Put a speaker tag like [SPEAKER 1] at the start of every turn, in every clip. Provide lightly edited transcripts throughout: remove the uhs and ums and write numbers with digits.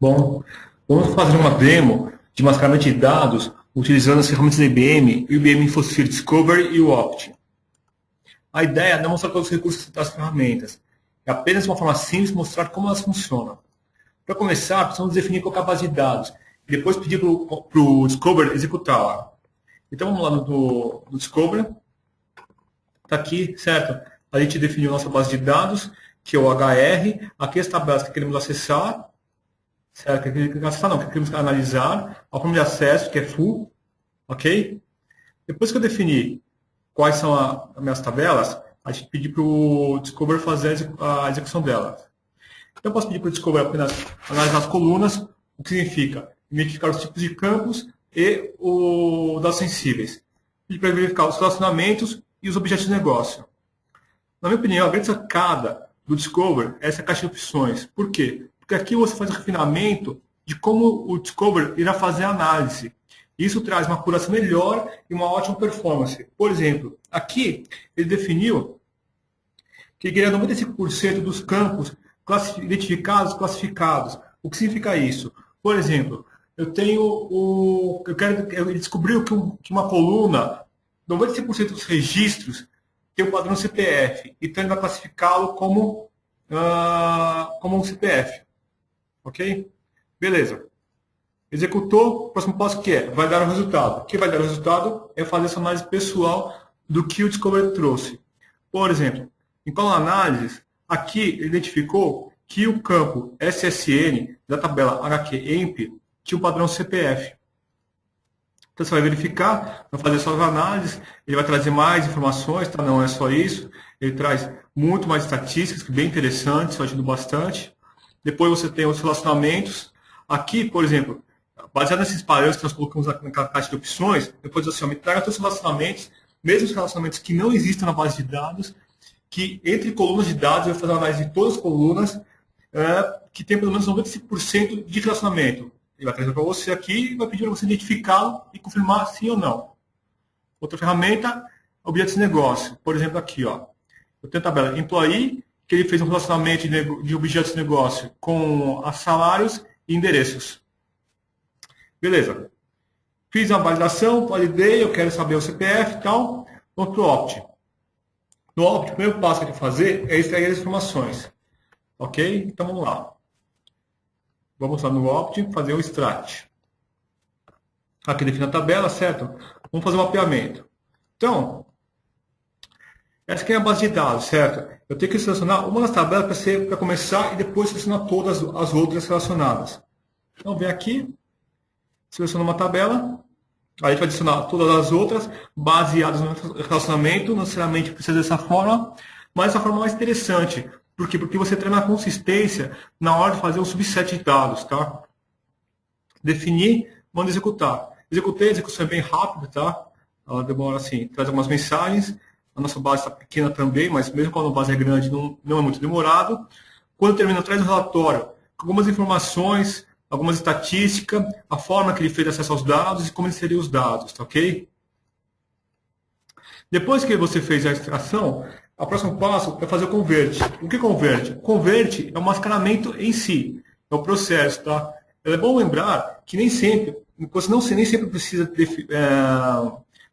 [SPEAKER 1] Bom, vamos fazer uma demo de mascaramento de dados utilizando as ferramentas da IBM, o IBM InfoSphere Discovery e o Opt. A ideia não é mostrar todos os recursos das ferramentas, é apenas uma forma simples de mostrar como elas funcionam. Para começar, precisamos definir qual é a base de dados e depois pedir para o Discovery executá-la. Então vamos lá no Discovery. Está aqui, certo? A gente definiu nossa base de dados, que é o HR, aqui as tabelas que queremos acessar, certo? Que queremos analisar, a forma de acesso, que é full, ok? Depois que eu definir quais são as minhas tabelas, a gente pedir para o Discovery fazer a execução delas. Então eu posso pedir para o Discovery apenas analisar as colunas, o que significa identificar os tipos de campos e os dados sensíveis. Pedir para verificar os relacionamentos e os objetos de negócio. Na minha opinião, a grande sacada do Discovery é essa caixa de opções. Por quê? Porque aqui você faz o refinamento de como o Discovery irá fazer a análise. Isso traz uma apuração melhor e uma ótima performance. Por exemplo, aqui ele definiu que ele queria 95% dos campos identificados, classificados. O que significa isso? Por exemplo, ele descobriu que uma coluna, 95% dos registros tem o padrão CPF, então ele vai classificá-lo como um CPF. Ok? Beleza. Executou, o próximo passo que é? Vai dar o resultado. O que vai dar o resultado é fazer essa análise pessoal do que o Discovery trouxe. Por exemplo, em coluna análise, aqui ele identificou que o campo SSN da tabela HQEMP tinha o padrão CPF. Então você vai verificar, vai fazer suas análises, ele vai trazer mais informações, tá? Não é só isso, ele traz muito mais estatísticas, que bem interessantes, ajuda bastante. Depois você tem os relacionamentos. Aqui, por exemplo, baseado nesses parâmetros que nós colocamos naquela caixa de opções, depois assim, me traga todos os relacionamentos, mesmo os relacionamentos que não existem na base de dados, que entre colunas de dados, eu vou fazer uma análise de todas as colunas, que tem pelo menos 95% de relacionamento. Ele vai trazer para você aqui e vai pedir para você identificá-lo e confirmar sim ou não. Outra ferramenta, objetos de negócio. Por exemplo, aqui, ó, eu tenho a tabela Employee, que ele fez um relacionamento de objetos de negócio com salários e endereços. Beleza. Fiz uma validação, validei, eu quero saber o CPF e tal. Vamos para o Opt. No Opt, o primeiro passo que eu tenho que fazer é extrair as informações. Ok? Então vamos lá. Vamos lá no Opt, fazer o extract. Aqui define a tabela, certo? Vamos fazer o mapeamento. Então, essa aqui é a base de dados, certo? Eu tenho que selecionar uma das tabelas para começar e depois selecionar todas as outras relacionadas. Então, vem aqui, seleciona uma tabela, aí a gente vai adicionar todas as outras baseadas no relacionamento, não necessariamente precisa dessa forma, mas essa forma é mais interessante. Por quê? Porque você treina a consistência na hora de fazer um subset de dados, tá? Definir, manda executar. Executei, a execução é bem rápida, tá? Ela demora assim, traz algumas mensagens. A nossa base está pequena também, mas mesmo quando a base é grande, não é muito demorado. Quando termina, traz um relatório com algumas informações, algumas estatísticas, a forma que ele fez acesso aos dados e como ele inseriu os dados, tá ok? Depois que você fez a extração, o próximo passo é fazer o convert. O que convert? O convert é o mascaramento em si, é o processo, tá? É bom lembrar que nem sempre precisa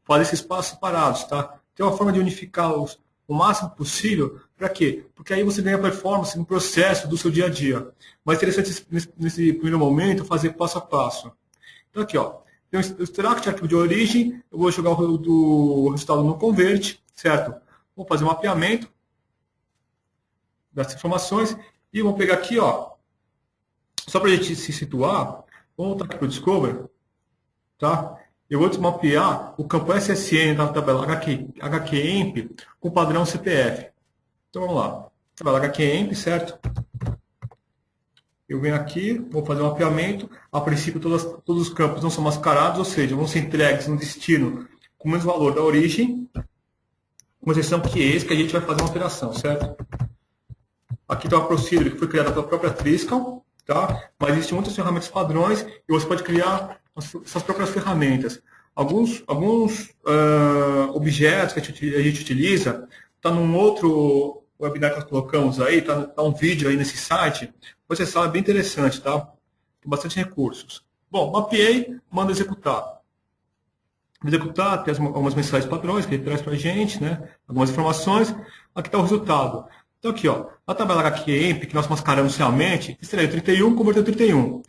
[SPEAKER 1] fazer esses passos separados, tá? Tem uma forma de unificá-los o máximo possível. Para quê? Porque aí você ganha performance no processo do seu dia a dia. Mas é interessante nesse primeiro momento fazer passo a passo. Então aqui, ó, tem o extract, arquivo de origem, eu vou jogar o resultado no convert, certo? Vou fazer um mapeamento das informações e vamos pegar aqui, ó, só para a gente se situar, vamos voltar aqui para o Discover, tá? Eu vou desmapear o campo SSN da tabela HQEMP com o padrão CPF. Então vamos lá, tabela HQEMP, certo? Eu venho aqui, vou fazer um mapeamento, a princípio todos os campos não são mascarados, ou seja, vão ser entregues no destino com o mesmo valor da origem, com exceção que esse que a gente vai fazer uma operação, certo? Aqui está uma procedure que foi criada pela própria Triscal, tá? Mas existem muitas ferramentas padrões e você pode criar suas próprias ferramentas. Alguns objetos que a gente utiliza, está num outro webinar que nós colocamos aí, está um vídeo aí nesse site, você sabe, é bem interessante, tá? tem bastante recursos. Bom, mapeei, manda executar. Executar, tem algumas mensagens padrões que ele traz para a gente, né? Algumas informações. Aqui está o resultado. Então, aqui, ó, a tabela HQEMP, que nós mascaramos inicialmente, extraiu 31, converteu 31.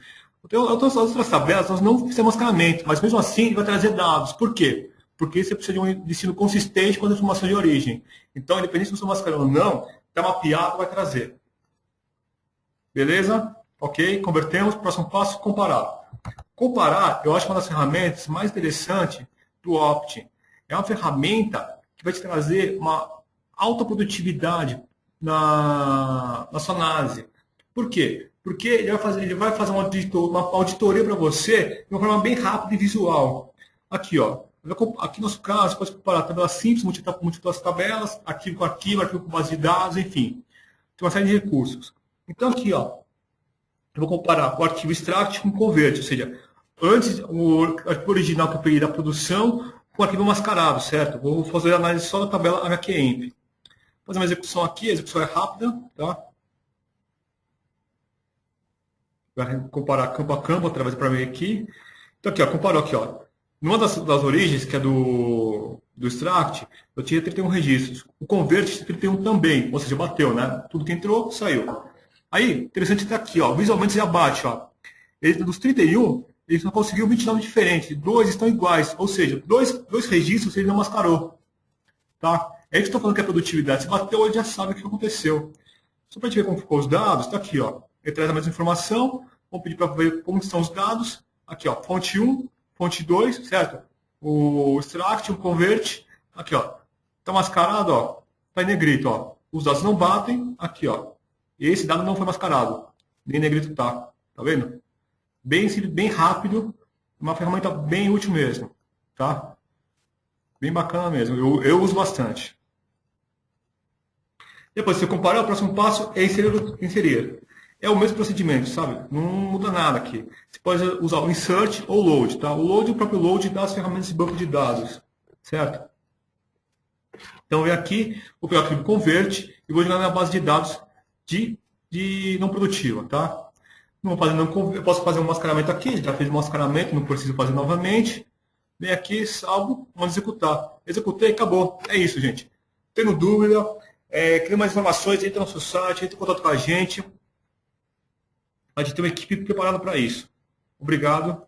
[SPEAKER 1] Então, as outras tabelas, nós não fizemos mascaramento, mas mesmo assim, ele vai trazer dados. Por quê? Porque você precisa de um ensino consistente com as informações de origem. Então, independente se você mascarou ou não, está mapeado, vai trazer. Beleza? Ok? Convertemos. Próximo passo, comparar. Comparar, eu acho uma das ferramentas mais interessantes do Opt. É uma ferramenta que vai te trazer uma alta produtividade na sua análise. Por quê? Porque ele vai fazer uma auditoria para você de uma forma bem rápida e visual. Aqui, ó. Aqui no nosso caso, você pode comparar tabela simples, múltiplas tabelas, arquivo com arquivo, arquivo com base de dados, enfim. Tem uma série de recursos. Então, aqui, ó, eu vou comparar o arquivo extract com o convert, ou seja, antes o arquivo original que eu peguei da produção com o arquivo mascarado, certo? Vou fazer a análise só da tabela HQEMP. Vou fazer uma execução aqui, a execução é rápida, tá? Vai comparar campo a campo através para mim aqui. Então, aqui, ó, comparou aqui, ó. Numa das origens, que é do extract, eu tinha 31 registros. O convert tinha 31 também, ou seja, bateu, né? Tudo que entrou, saiu. Aí, interessante está aqui, ó, visualmente já bate, ó. Ele, dos 31, ele só conseguiu 29 diferentes, dois estão iguais, ou seja, dois registros ele não mascarou. Tá? É isso que eu estou falando que é produtividade. Se bateu, ele já sabe o que aconteceu. Só para a gente ver como ficou os dados, está aqui, ó. Ele traz a mesma informação, vamos pedir para ver como estão os dados. Aqui, ó, fonte 1, fonte 2, certo? O extract, o convert, aqui, ó. Está mascarado, ó. Está em negrito, ó. Os dados não batem, aqui, ó. Esse dado não foi mascarado. Nem negrito tá. Tá vendo? Bem simples, bem rápido. Uma ferramenta bem útil mesmo. Tá? Bem bacana mesmo. Eu uso bastante. Depois, se você comparar, o próximo passo é inserir. É o mesmo procedimento, sabe? Não muda nada aqui. Você pode usar o insert ou load, tá? O load, o próprio load das ferramentas de banco de dados. Certo? Então, vem aqui, vou pegar o arquivo convert e vou jogar na base de dados de não produtiva, tá? Não vou fazer, não, eu posso fazer um mascaramento aqui, já fiz um mascaramento, não preciso fazer novamente. Vem aqui, salvo, vamos executar. Executei, acabou. É isso, gente. Tendo dúvida, querendo mais informações, entra no nosso site, entra em contato com a gente. A gente tem uma equipe preparada para isso. Obrigado.